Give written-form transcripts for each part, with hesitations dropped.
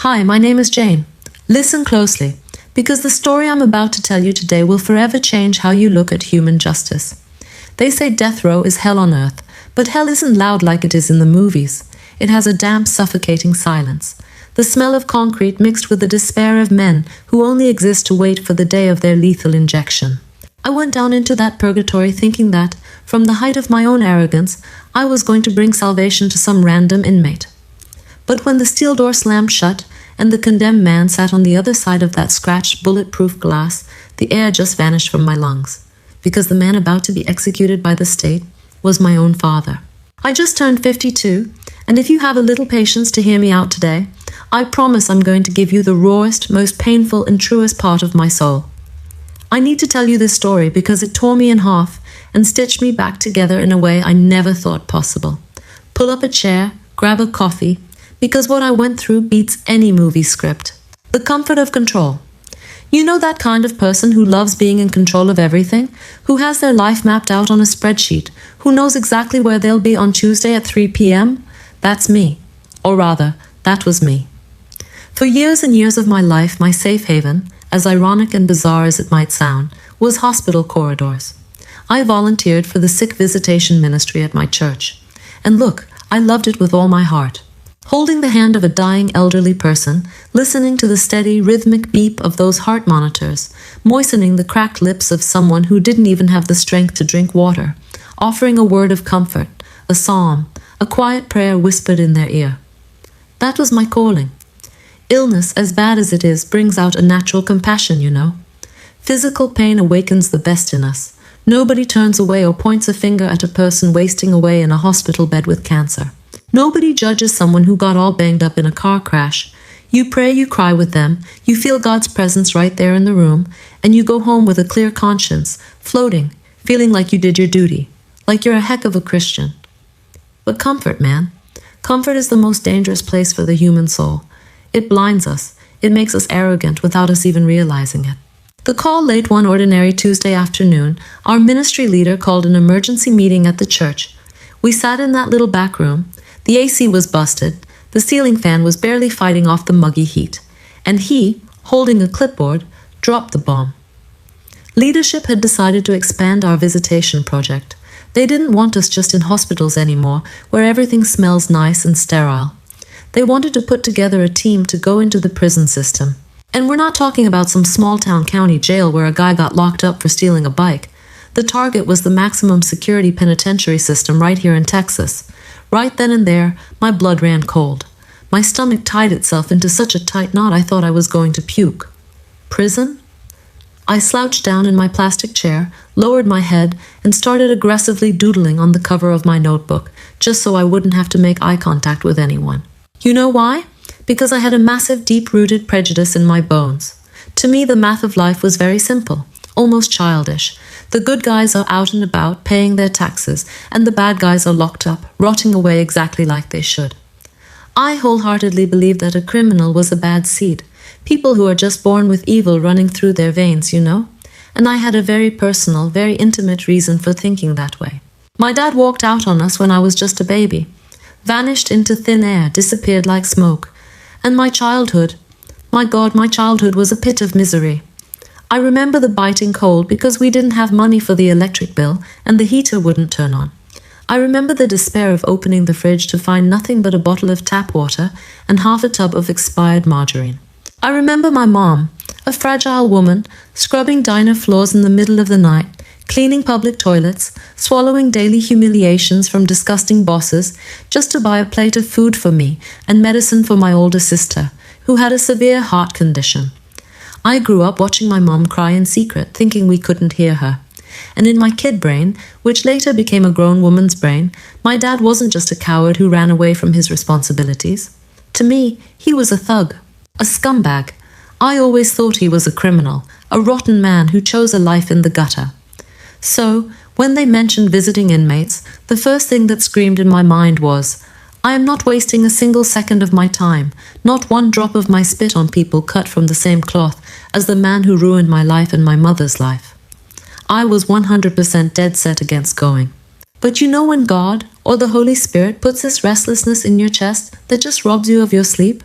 Hi, my name is Jane. Listen closely, because the story I'm about to tell you today will forever change how you look at human justice. They say death row is hell on earth, but hell isn't loud like it is in the movies. It has a damp, suffocating silence. The smell of concrete mixed with the despair of men who only exist to wait for the day of their lethal injection. I went down into that purgatory thinking that, from the height of my own arrogance, I was going to bring salvation to some random inmate. But when the steel door slammed shut and the condemned man sat on the other side of that scratched, bulletproof glass, the air just vanished from my lungs, because the man about to be executed by the state was my own father. I just turned 52, and if you have a little patience to hear me out today, I promise I'm going to give you the rawest, most painful, and truest part of my soul. I need to tell you this story because it tore me in half and stitched me back together in a way I never thought possible. Pull up a chair, grab a coffee, because what I went through beats any movie script. The comfort of control. You know that kind of person who loves being in control of everything, who has their life mapped out on a spreadsheet, who knows exactly where they'll be on Tuesday at 3 p.m.? That's me. Or rather, that was me. For years and years of my life, my safe haven, as ironic and bizarre as it might sound, was hospital corridors. I volunteered for the sick visitation ministry at my church. And look, I loved it with all my heart. Holding the hand of a dying elderly person, listening to the steady, rhythmic beep of those heart monitors, moistening the cracked lips of someone who didn't even have the strength to drink water, offering a word of comfort, a psalm, a quiet prayer whispered in their ear. That was my calling. Illness, as bad as it is, brings out a natural compassion, you know. Physical pain awakens the best in us. Nobody turns away or points a finger at a person wasting away in a hospital bed with cancer. Nobody judges someone who got all banged up in a car crash. You pray, you cry with them, you feel God's presence right there in the room, and you go home with a clear conscience, floating, feeling like you did your duty, like you're a heck of a Christian. But comfort, man. Comfort is the most dangerous place for the human soul. It blinds us. It makes us arrogant without us even realizing it. The call late one ordinary Tuesday afternoon, our ministry leader called an emergency meeting at the church. We sat in that little back room. The AC was busted. The ceiling fan was barely fighting off the muggy heat. And he, holding a clipboard, dropped the bomb. Leadership had decided to expand our visitation project. They didn't want us just in hospitals anymore, where everything smells nice and sterile. They wanted to put together a team to go into the prison system. And we're not talking about some small-town county jail where a guy got locked up for stealing a bike. The target was the maximum security penitentiary system right here in Texas. Right then and there, my blood ran cold. My stomach tied itself into such a tight knot I thought I was going to puke. Prison? I slouched down in my plastic chair, lowered my head, and started aggressively doodling on the cover of my notebook, just so I wouldn't have to make eye contact with anyone. You know why? Because I had a massive, deep-rooted prejudice in my bones. To me, the math of life was very simple, almost childish. The good guys are out and about, paying their taxes, and the bad guys are locked up, rotting away exactly like they should. I wholeheartedly believed that a criminal was a bad seed, people who are just born with evil running through their veins, you know? And I had a very personal, very intimate reason for thinking that way. My dad walked out on us when I was just a baby. Vanished into thin air, disappeared like smoke. And my childhood, my God, my childhood was a pit of misery. I remember the biting cold because we didn't have money for the electric bill and the heater wouldn't turn on. I remember the despair of opening the fridge to find nothing but a bottle of tap water and half a tub of expired margarine. I remember my mom, a fragile woman, scrubbing diner floors in the middle of the night, cleaning public toilets, swallowing daily humiliations from disgusting bosses just to buy a plate of food for me and medicine for my older sister, who had a severe heart condition. I grew up watching my mom cry in secret, thinking we couldn't hear her. And in my kid brain, which later became a grown woman's brain, my dad wasn't just a coward who ran away from his responsibilities. To me, he was a thug, a scumbag. I always thought he was a criminal, a rotten man who chose a life in the gutter. So, when they mentioned visiting inmates, the first thing that screamed in my mind was, I am not wasting a single second of my time, not one drop of my spit on people cut from the same cloth as the man who ruined my life and my mother's life. I was 100% dead set against going. But you know when God, or the Holy Spirit, puts this restlessness in your chest that just robs you of your sleep?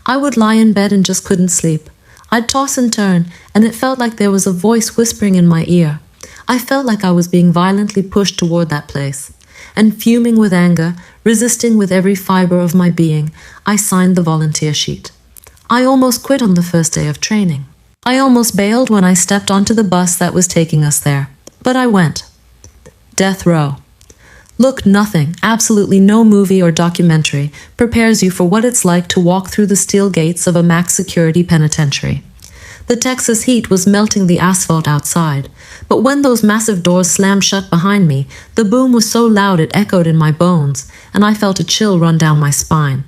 I would lie in bed and just couldn't sleep. I'd toss and turn, and it felt like there was a voice whispering in my ear. I felt like I was being violently pushed toward that place. And fuming with anger, resisting with every fiber of my being, I signed the volunteer sheet. I almost quit on the first day of training. I almost bailed when I stepped onto the bus that was taking us there. But I went. Death row. Look, nothing, absolutely no movie or documentary, prepares you for what it's like to walk through the steel gates of a max security penitentiary. The Texas heat was melting the asphalt outside, but when those massive doors slammed shut behind me, the boom was so loud it echoed in my bones, and I felt a chill run down my spine.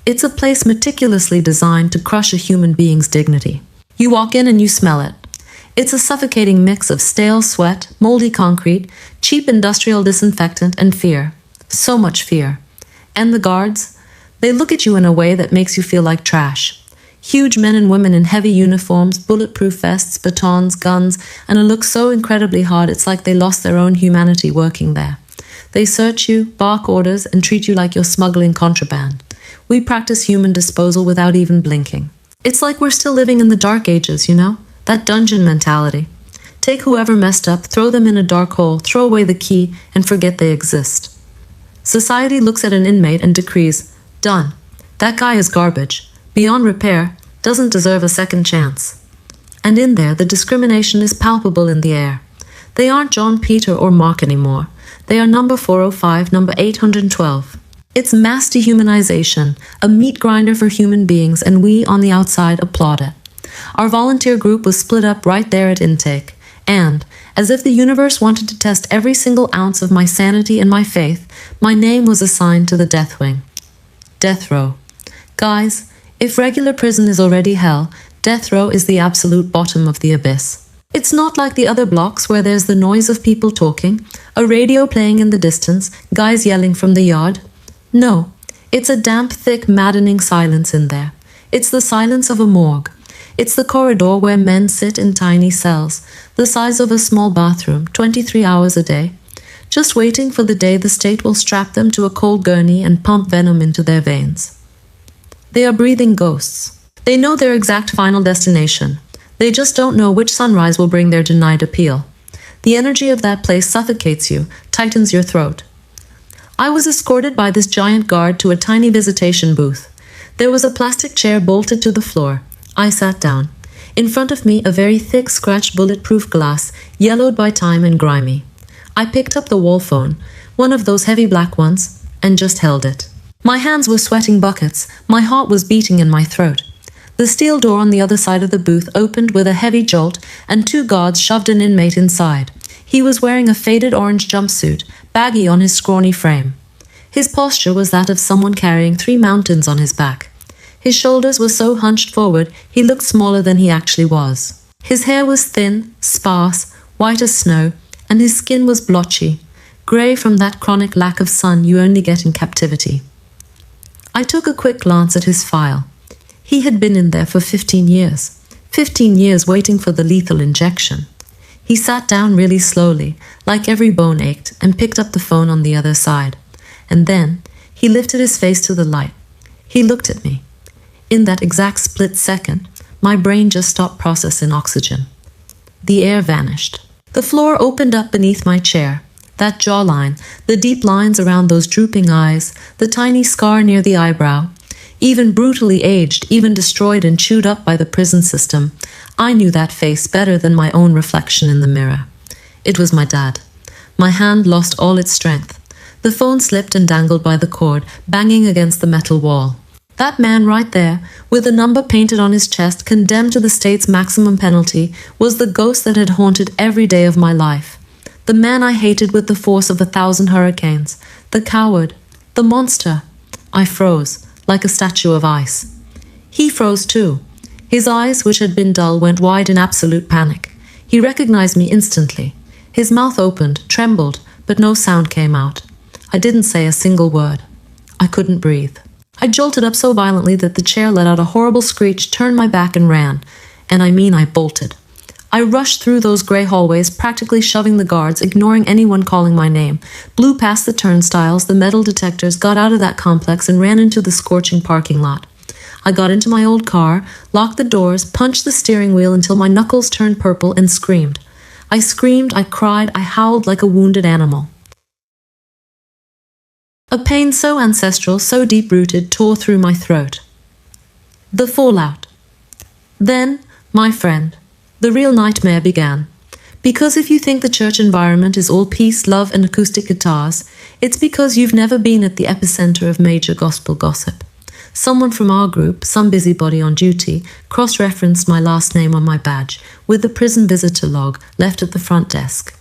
It's a place meticulously designed to crush a human being's dignity. You walk in and you smell it. It's a suffocating mix of stale sweat, moldy concrete, cheap industrial disinfectant, and fear. So much fear. And the guards? They look at you in a way that makes you feel like trash. Huge men and women in heavy uniforms, bulletproof vests, batons, guns, and a look so incredibly hard it's like they lost their own humanity working there. They search you, bark orders, and treat you like you're smuggling contraband. We practice human disposal without even blinking. It's like we're still living in the dark ages, you know? That dungeon mentality. Take whoever messed up, throw them in a dark hole, throw away the key, and forget they exist. Society looks at an inmate and decrees, done. That guy is garbage. Beyond repair, doesn't deserve a second chance. And in there, the discrimination is palpable in the air. They aren't John, Peter, or Mark anymore. They are number 405, number 812. It's mass dehumanization, a meat grinder for human beings, and we on the outside applaud it. Our volunteer group was split up right there at intake, and, as if the universe wanted to test every single ounce of my sanity and my faith, my name was assigned to the death wing. Death row. Guys, if regular prison is already hell, death row is the absolute bottom of the abyss. It's not like the other blocks where there's the noise of people talking, a radio playing in the distance, guys yelling from the yard. No, it's a damp, thick, maddening silence in there. It's the silence of a morgue. It's the corridor where men sit in tiny cells, the size of a small bathroom, 23 hours a day, just waiting for the day the state will strap them to a cold gurney and pump venom into their veins. They are breathing ghosts. They know their exact final destination. They just don't know which sunrise will bring their denied appeal. The energy of that place suffocates you, tightens your throat. I was escorted by this giant guard to a tiny visitation booth. There was a plastic chair bolted to the floor. I sat down. In front of me, a very thick, scratched bulletproof glass, yellowed by time and grimy. I picked up the wall phone, one of those heavy black ones, and just held it. My hands were sweating buckets. My heart was beating in my throat. The steel door on the other side of the booth opened with a heavy jolt, and 2 guards shoved an inmate inside. He was wearing a faded orange jumpsuit, baggy on his scrawny frame. His posture was that of someone carrying 3 mountains on his back. His shoulders were so hunched forward, he looked smaller than he actually was. His hair was thin, sparse, white as snow, and his skin was blotchy, grey from that chronic lack of sun you only get in captivity. I took a quick glance at his file. He had been in there for 15 years. 15 years waiting for the lethal injection. He sat down really slowly, like every bone ached, and picked up the phone on the other side. And then, he lifted his face to the light. He looked at me. In that exact split second, my brain just stopped processing oxygen. The air vanished. The floor opened up beneath my chair. That jawline, the deep lines around those drooping eyes, the tiny scar near the eyebrow, even brutally aged, even destroyed and chewed up by the prison system, I knew that face better than my own reflection in the mirror. It was my dad. My hand lost all its strength. The phone slipped and dangled by the cord, banging against the metal wall. That man right there, with a number painted on his chest, condemned to the state's maximum penalty, was the ghost that had haunted every day of my life. The man I hated with the force of 1,000 hurricanes. The coward. The monster. I froze, like a statue of ice. He froze too. His eyes, which had been dull, went wide in absolute panic. He recognized me instantly. His mouth opened, trembled, but no sound came out. I didn't say a single word. I couldn't breathe. I jolted up so violently that the chair let out a horrible screech, turned my back and ran. And I mean I bolted. I rushed through those gray hallways, practically shoving the guards, ignoring anyone calling my name, blew past the turnstiles, the metal detectors, got out of that complex and ran into the scorching parking lot. I got into my old car, locked the doors, punched the steering wheel until my knuckles turned purple, and screamed. I screamed, I cried, I howled like a wounded animal. A pain so ancestral, so deep-rooted, tore through my throat. The fallout. Then, my friend, the real nightmare began. Because if you think the church environment is all peace, love, and acoustic guitars, it's because you've never been at the epicenter of major gospel gossip. Someone from our group, some busybody on duty, cross-referenced my last name on my badge with the prison visitor log left at the front desk.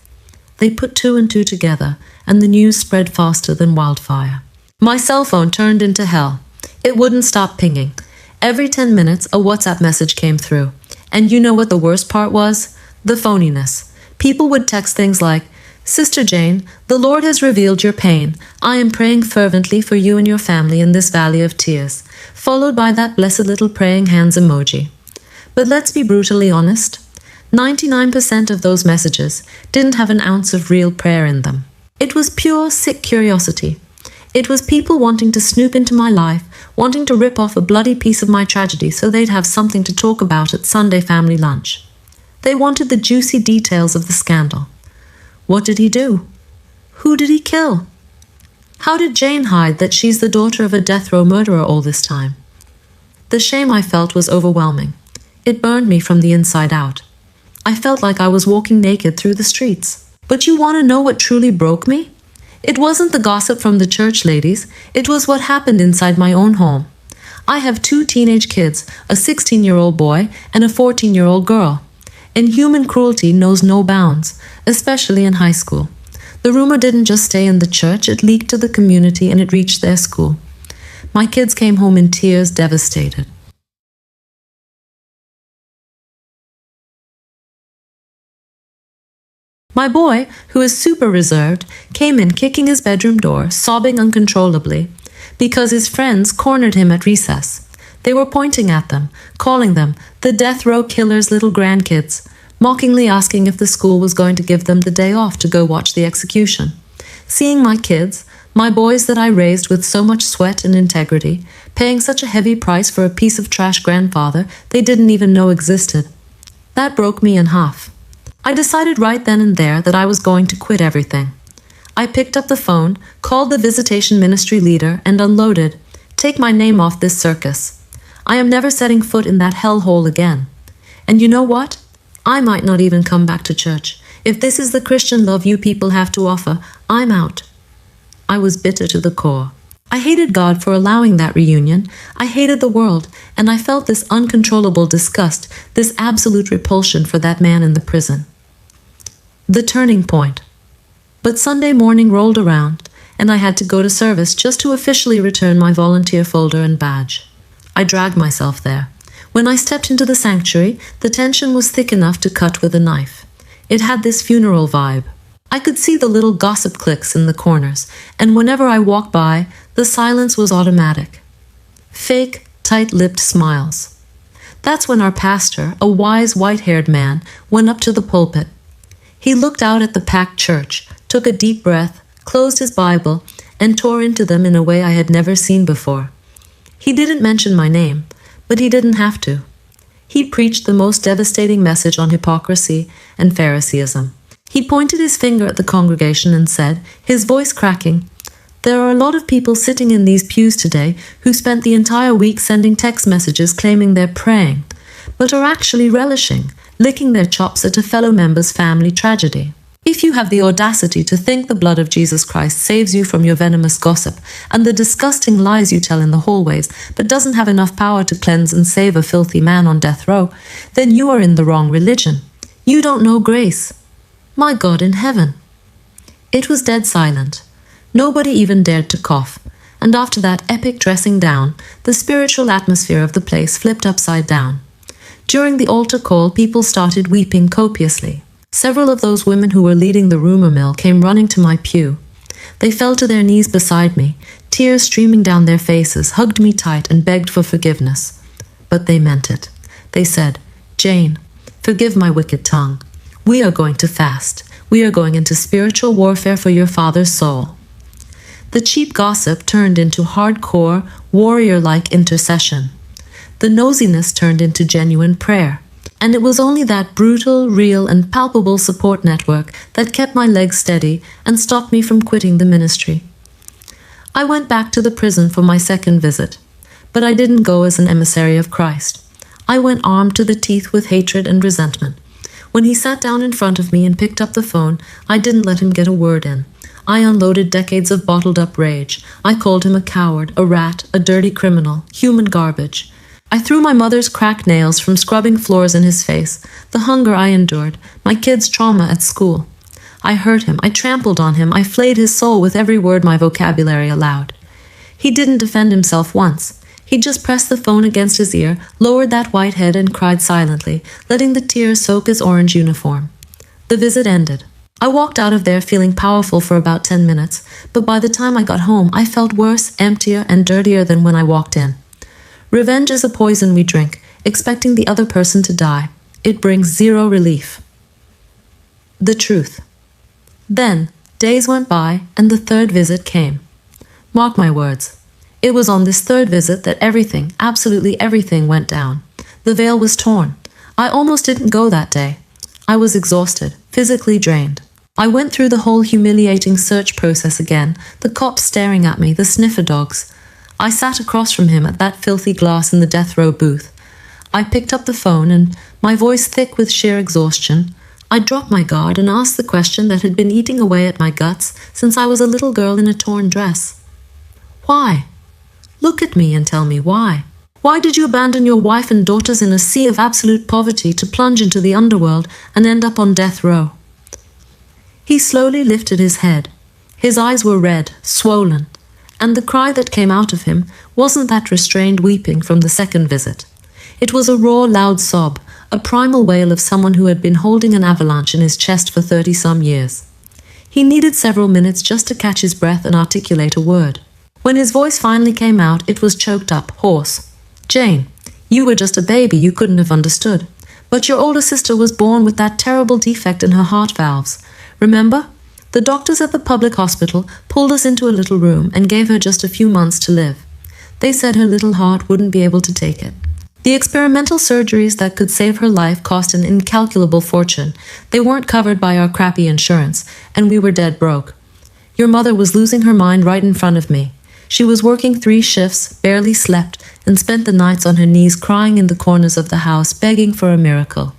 They put two and two together, and the news spread faster than wildfire. My cell phone turned into hell. It wouldn't stop pinging. Every 10 minutes, a WhatsApp message came through. And you know what the worst part was? The phoniness. People would text things like, "Sister Jane, the Lord has revealed your pain. I am praying fervently for you and your family in this valley of tears," followed by that blessed little praying hands emoji. But let's be brutally honest. 99% of those messages didn't have an ounce of real prayer in them. It was pure, sick curiosity. It was people wanting to snoop into my life, wanting to rip off a bloody piece of my tragedy so they'd have something to talk about at Sunday family lunch. They wanted the juicy details of the scandal. What did he do? Who did he kill? How did Jane hide that she's the daughter of a death row murderer all this time? The shame I felt was overwhelming. It burned me from the inside out. I felt like I was walking naked through the streets. But you want to know what truly broke me? It wasn't the gossip from the church ladies. It was what happened inside my own home. I have two teenage kids, a 16-year-old boy and a 14-year-old girl. And human cruelty knows no bounds, especially in high school. The rumor didn't just stay in the church, it leaked to the community and it reached their school. My kids came home in tears, devastated. My boy, who is super reserved, came in kicking his bedroom door, sobbing uncontrollably, because his friends cornered him at recess. They were pointing at them, calling them the death row killer's little grandkids, mockingly asking if the school was going to give them the day off to go watch the execution. Seeing my kids, my boys that I raised with so much sweat and integrity, paying such a heavy price for a piece of trash grandfather they didn't even know existed, that broke me in half. I decided right then and there that I was going to quit everything. I picked up the phone, called the visitation ministry leader, and unloaded, "Take my name off this circus. I am never setting foot in that hellhole again. And you know what? I might not even come back to church. If this is the Christian love you people have to offer, I'm out." I was bitter to the core. I hated God for allowing that reunion. I hated the world, and I felt this uncontrollable disgust, this absolute repulsion for that man in the prison. The turning point. But Sunday morning rolled around, and I had to go to service just to officially return my volunteer folder and badge. I dragged myself there. When I stepped into the sanctuary, the tension was thick enough to cut with a knife. It had this funeral vibe. I could see the little gossip cliques in the corners, and whenever I walked by, the silence was automatic. Fake, tight-lipped smiles. That's when our pastor, a wise, white-haired man, went up to the pulpit. He looked out at the packed church, took a deep breath, closed his Bible, and tore into them in a way I had never seen before. He didn't mention my name, but he didn't have to. He preached the most devastating message on hypocrisy and Phariseeism. He pointed his finger at the congregation and said, his voice cracking, "There are a lot of people sitting in these pews today who spent the entire week sending text messages claiming they're praying, but are actually relishing, licking their chops at a fellow member's family tragedy. If you have the audacity to think the blood of Jesus Christ saves you from your venomous gossip and the disgusting lies you tell in the hallways, but doesn't have enough power to cleanse and save a filthy man on death row, then you are in the wrong religion. You don't know grace. My God in heaven." It was dead silent. Nobody even dared to cough, and after that epic dressing down, the spiritual atmosphere of the place flipped upside down. During the altar call, people started weeping copiously. Several of those women who were leading the rumor mill came running to my pew. They fell to their knees beside me, tears streaming down their faces, hugged me tight and begged for forgiveness. But they meant it. They said, "Jane, forgive my wicked tongue. We are going to fast. We are going into spiritual warfare for your father's soul." The cheap gossip turned into hardcore, warrior-like intercession. The nosiness turned into genuine prayer. And it was only that brutal, real, and palpable support network that kept my legs steady and stopped me from quitting the ministry. I went back to the prison for my second visit, but I didn't go as an emissary of Christ. I went armed to the teeth with hatred and resentment. When he sat down in front of me and picked up the phone, I didn't let him get a word in. I unloaded decades of bottled-up rage. I called him a coward, a rat, a dirty criminal, human garbage. I threw my mother's cracked nails from scrubbing floors in his face, the hunger I endured, my kids' trauma at school. I hurt him, I trampled on him, I flayed his soul with every word my vocabulary allowed. He didn't defend himself once. He just pressed the phone against his ear, lowered that white head and cried silently, letting the tears soak his orange uniform. The visit ended. I walked out of there feeling powerful for about 10 minutes, but by the time I got home, I felt worse, emptier, and dirtier than when I walked in. Revenge is a poison we drink, expecting the other person to die. It brings zero relief. The truth. Then, days went by, and the third visit came. Mark my words. It was on this third visit that everything, absolutely everything, went down. The veil was torn. I almost didn't go that day. I was exhausted, physically drained. I went through the whole humiliating search process again, the cops staring at me, the sniffer dogs. I sat across from him at that filthy glass in the death row booth. I picked up the phone and, my voice thick with sheer exhaustion, I dropped my guard and asked the question that had been eating away at my guts since I was a little girl in a torn dress. Why? Look at me and tell me why. Why did you abandon your wife and daughters in a sea of absolute poverty to plunge into the underworld and end up on death row? He slowly lifted his head. His eyes were red, swollen, and the cry that came out of him wasn't that restrained weeping from the second visit. It was a raw, loud sob, a primal wail of someone who had been holding an avalanche in his chest for 30-some years. He needed several minutes just to catch his breath and articulate a word. When his voice finally came out, it was choked up, hoarse. Jane, you were just a baby, you couldn't have understood. But your older sister was born with that terrible defect in her heart valves. Remember? The doctors at the public hospital pulled us into a little room and gave her just a few months to live. They said her little heart wouldn't be able to take it. The experimental surgeries that could save her life cost an incalculable fortune. They weren't covered by our crappy insurance, and we were dead broke. Your mother was losing her mind right in front of me. She was working 3 shifts, barely slept, and spent the nights on her knees crying in the corners of the house, begging for a miracle.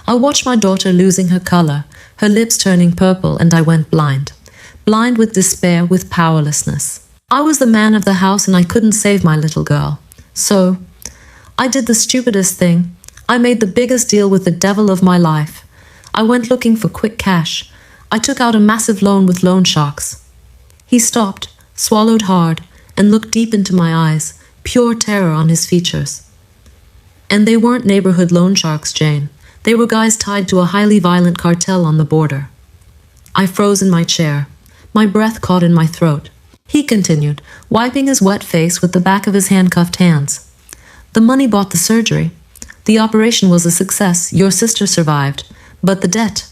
I watched my daughter losing her color, her lips turning purple, and I went blind. Blind with despair, with powerlessness. I was the man of the house and I couldn't save my little girl. So, I did the stupidest thing. I made the biggest deal with the devil of my life. I went looking for quick cash. I took out a massive loan with loan sharks. He stopped, swallowed hard, and looked deep into my eyes, pure terror on his features. And they weren't neighborhood loan sharks, Jane. They were guys tied to a highly violent cartel on the border. I froze in my chair. My breath caught in my throat. He continued, wiping his wet face with the back of his handcuffed hands. The money bought the surgery. The operation was a success. Your sister survived. But the debt.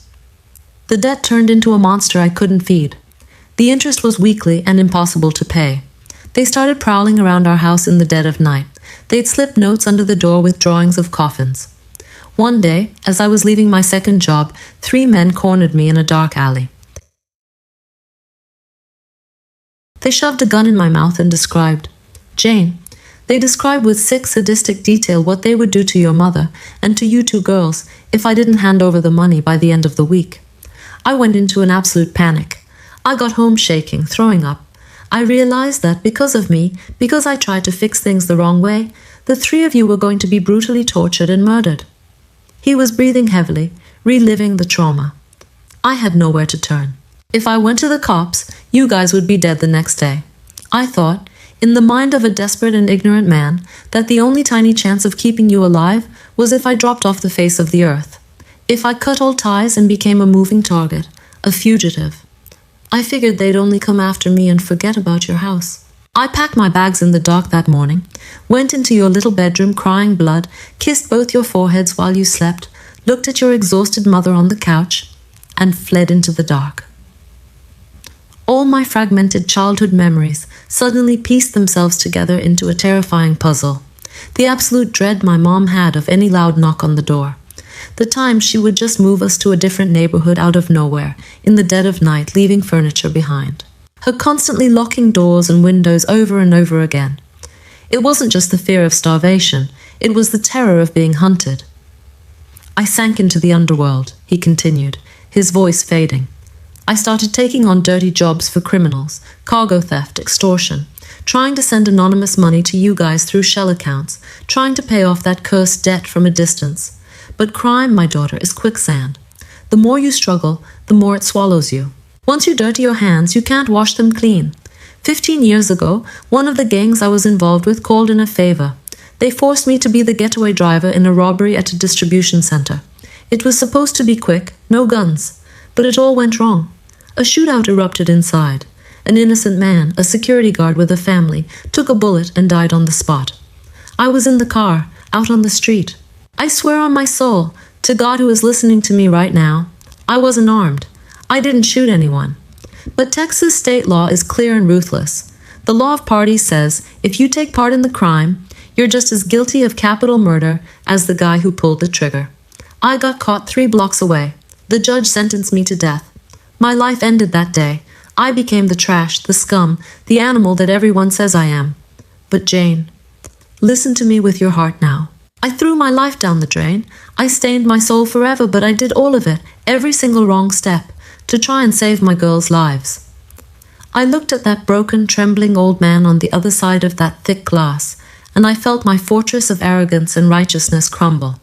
The debt turned into a monster I couldn't feed. The interest was weekly and impossible to pay. They started prowling around our house in the dead of night. They'd slip notes under the door with drawings of coffins. One day, as I was leaving my second job, 3 men cornered me in a dark alley. They shoved a gun in my mouth and described, Jane. They described with sick, sadistic detail what they would do to your mother and to you 2 girls if I didn't hand over the money by the end of the week. I went into an absolute panic. I got home shaking, throwing up. I realized that because of me, because I tried to fix things the wrong way, the 3 of you were going to be brutally tortured and murdered. He was breathing heavily, reliving the trauma. I had nowhere to turn. If I went to the cops, you guys would be dead the next day. I thought, in the mind of a desperate and ignorant man, that the only tiny chance of keeping you alive was if I dropped off the face of the earth. If I cut all ties and became a moving target, a fugitive. I figured they'd only come after me and forget about your house. I packed my bags in the dark that morning, went into your little bedroom crying blood, kissed both your foreheads while you slept, looked at your exhausted mother on the couch, and fled into the dark. All my fragmented childhood memories suddenly pieced themselves together into a terrifying puzzle. The absolute dread my mom had of any loud knock on the door. The times she would just move us to a different neighborhood out of nowhere, in the dead of night, leaving furniture behind. Her constantly locking doors and windows over and over again. It wasn't just the fear of starvation, it was the terror of being hunted. I sank into the underworld, he continued, his voice fading. I started taking on dirty jobs for criminals, cargo theft, extortion, trying to send anonymous money to you guys through shell accounts, trying to pay off that cursed debt from a distance. But crime, my daughter, is quicksand. The more you struggle, the more it swallows you. Once you dirty your hands, you can't wash them clean. 15 years ago, one of the gangs I was involved with called in a favor. They forced me to be the getaway driver in a robbery at a distribution center. It was supposed to be quick, no guns. But it all went wrong. A shootout erupted inside. An innocent man, a security guard with a family, took a bullet and died on the spot. I was in the car, out on the street. I swear on my soul, to God who is listening to me right now, I wasn't armed. I didn't shoot anyone. But Texas state law is clear and ruthless. The law of parties says if you take part in the crime, you're just as guilty of capital murder as the guy who pulled the trigger. I got caught 3 blocks away. The judge sentenced me to death. My life ended that day. I became the trash, the scum, the animal that everyone says I am. But Jane, listen to me with your heart now. I threw my life down the drain. I stained my soul forever, but I did all of it, every single wrong step, to try and save my girls' lives. I looked at that broken, trembling old man on the other side of that thick glass, and I felt my fortress of arrogance and righteousness crumble,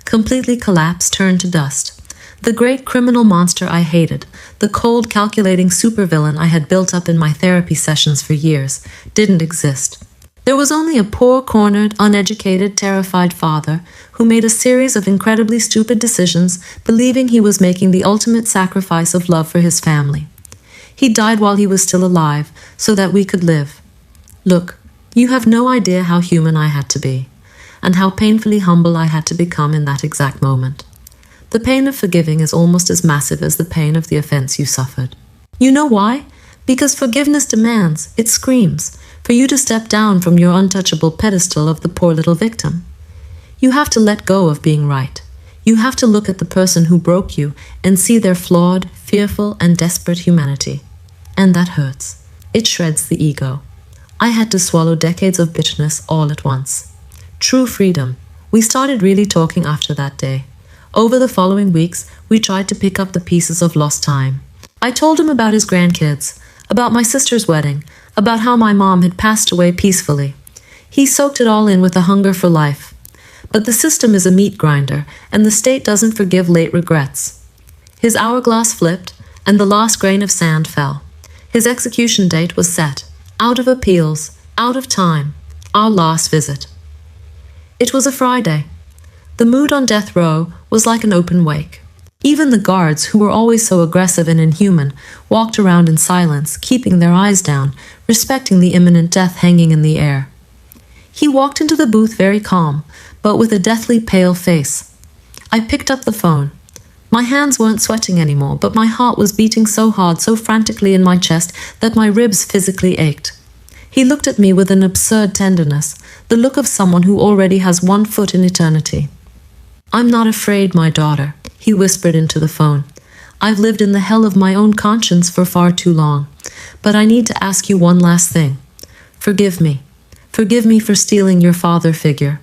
completely collapse, turn to dust. The great criminal monster I hated, the cold, calculating supervillain I had built up in my therapy sessions for years, didn't exist. There was only a poor, cornered, uneducated, terrified father who made a series of incredibly stupid decisions, believing he was making the ultimate sacrifice of love for his family. He died while he was still alive, so that we could live. Look, you have no idea how human I had to be, and how painfully humble I had to become in that exact moment. The pain of forgiving is almost as massive as the pain of the offense you suffered. You know why? Because forgiveness demands, it screams, for you to step down from your untouchable pedestal of the poor little victim. You have to let go of being right. You have to look at the person who broke you and see their flawed, fearful, and desperate humanity. And that hurts. It shreds the ego. I had to swallow decades of bitterness all at once. True freedom. We started really talking after that day. Over the following weeks, we tried to pick up the pieces of lost time. I told him about his grandkids, about my sister's wedding, about how my mom had passed away peacefully. He soaked it all in with a hunger for life. But the system is a meat grinder, and the state doesn't forgive late regrets. His hourglass flipped, and the last grain of sand fell. His execution date was set. Out of appeals, out of time, our last visit. It was a Friday. The mood on death row was like an open wake. Even the guards, who were always so aggressive and inhuman, walked around in silence, keeping their eyes down, respecting the imminent death hanging in the air. He walked into the booth very calm, but with a deathly pale face. I picked up the phone. My hands weren't sweating anymore, but my heart was beating so hard, so frantically in my chest, that my ribs physically ached. He looked at me with an absurd tenderness, the look of someone who already has one foot in eternity. "I'm not afraid, my daughter," he whispered into the phone. "I've lived in the hell of my own conscience for far too long. But I need to ask you one last thing. Forgive me. Forgive me for stealing your father figure.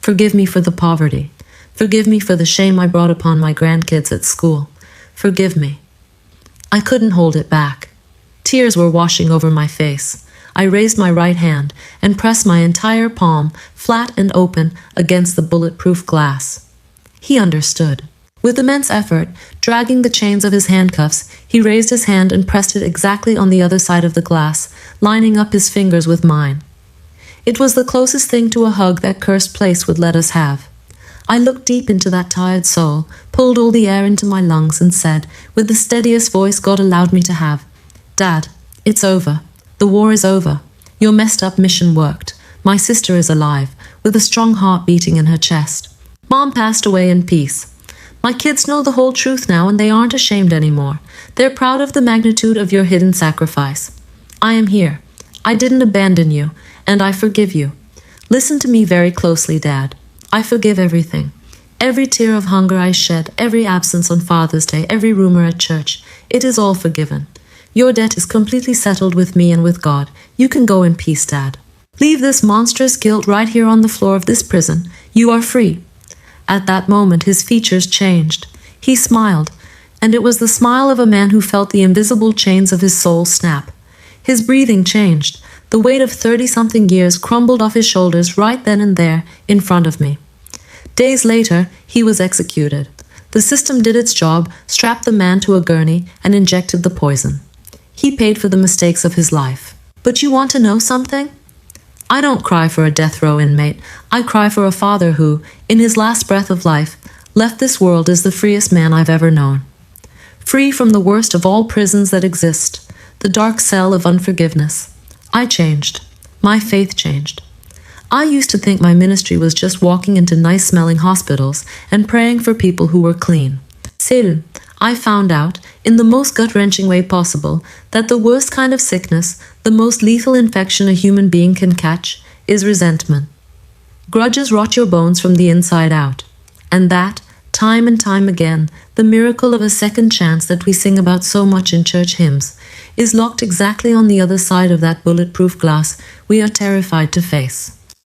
Forgive me for the poverty. Forgive me for the shame I brought upon my grandkids at school. Forgive me." I couldn't hold it back. Tears were washing over my face. I raised my right hand and pressed my entire palm, flat and open, against the bulletproof glass. He understood. With immense effort, dragging the chains of his handcuffs, he raised his hand and pressed it exactly on the other side of the glass, lining up his fingers with mine. It was the closest thing to a hug that cursed place would let us have. I looked deep into that tired soul, pulled all the air into my lungs, and said, with the steadiest voice God allowed me to have, "Dad, it's over. The war is over. Your messed up mission worked. My sister is alive, with a strong heart beating in her chest. Mom passed away in peace. My kids know the whole truth now, and they aren't ashamed anymore. They're proud of the magnitude of your hidden sacrifice. I am here. I didn't abandon you, and I forgive you. Listen to me very closely, Dad. I forgive everything. Every tear of hunger I shed, every absence on Father's Day, every rumor at church, it is all forgiven. Your debt is completely settled with me and with God. You can go in peace, Dad. Leave this monstrous guilt right here on the floor of this prison. You are free." At that moment his features changed. He smiled, and it was the smile of a man who felt the invisible chains of his soul snap. His breathing changed. The weight of 30-something years crumbled off his shoulders right then and there, in front of me. Days later, he was executed. The system did its job, strapped the man to a gurney, and injected the poison. He paid for the mistakes of his life. But you want to know something? I don't cry for a death row inmate. I cry for a father who, in his last breath of life, left this world as the freest man I've ever known. Free from the worst of all prisons that exist, the dark cell of unforgiveness. I changed. My faith changed. I used to think my ministry was just walking into nice-smelling hospitals and praying for people who were clean. Still, I found out, in the most gut-wrenching way possible, that the worst kind of sickness, the most lethal infection a human being can catch, is resentment. Grudges rot your bones from the inside out. And that, time and time again, the miracle of a second chance that we sing about so much in church hymns, is locked exactly on the other side of that bulletproof glass we are terrified to face.